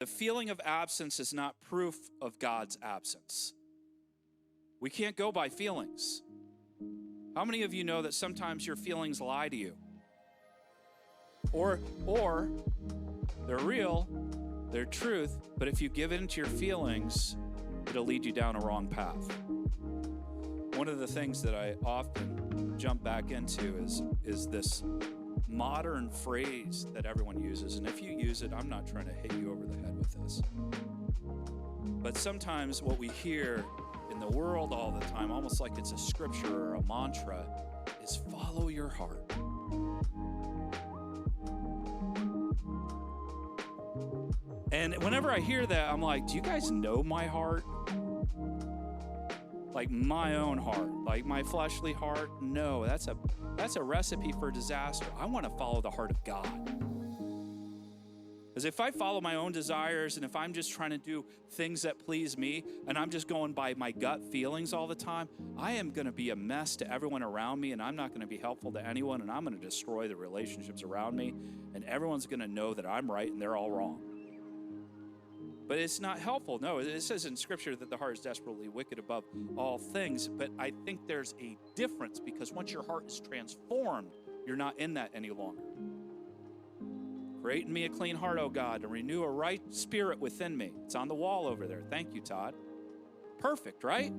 The feeling of absence is not proof of God's absence. We can't go by feelings. How many of you know that sometimes your feelings lie to you? Or they're real, they're truth, but if you give in to your feelings, it'll lead you down a wrong path. One of the things that I often jump back into is this modern phrase that everyone uses. And if you use it, I'm not trying to hit you over the head with this. But sometimes what we hear in the world all the time, almost like it's a scripture or a mantra, is follow your heart. And whenever I hear that, I'm like, do you guys know my heart? Like my own heart, like my fleshly heart? No, that's a recipe for disaster. I want to follow the heart of God. Because if I follow my own desires and if I'm just trying to do things that please me and I'm just going by my gut feelings all the time, I am going to be a mess to everyone around me, and I'm not going to be helpful to anyone, and I'm going to destroy the relationships around me, and everyone's going to know that I'm right and they're all wrong. But it's not helpful. No, it says in Scripture that the heart is desperately wicked above all things. But I think there's a difference, because once your heart is transformed, you're not in that any longer. Create in me a clean heart, O God, and renew a right spirit within me. It's on the wall over there. Thank you, Todd. Perfect, right?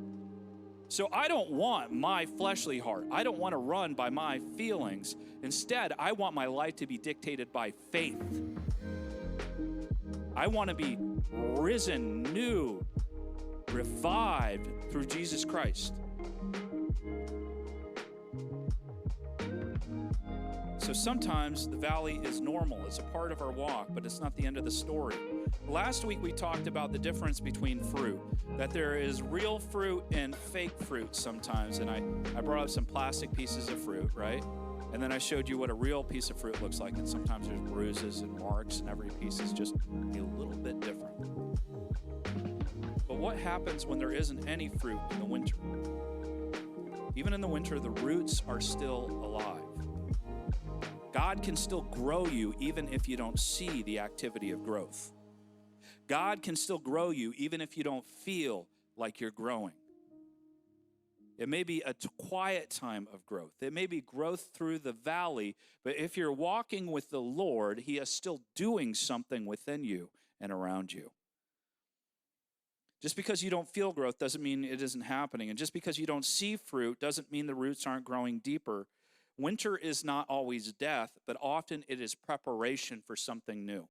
So I don't want my fleshly heart. I don't want to run by my feelings. Instead, I want my life to be dictated by faith. I want to be risen, new, revived through Jesus Christ. So sometimes the valley is normal. It's a part of our walk, but it's not the end of the story. Last week we talked about the difference between fruit, that there is real fruit and fake fruit sometimes. And I brought up some plastic pieces of fruit, right? And then I showed you what a real piece of fruit looks like. And sometimes there's bruises and marks, and every piece is just a little bit different. But what happens when there isn't any fruit in the winter? Even in the winter, the roots are still alive. God can still grow you even if you don't see the activity of growth. God can still grow you even if you don't feel like you're growing. It may be a quiet time of growth. It may be growth through the valley, but if you're walking with the Lord, He is still doing something within you and around you. Just because you don't feel growth doesn't mean it isn't happening. And just because you don't see fruit doesn't mean the roots aren't growing deeper. Winter is not always death, but often it is preparation for something new.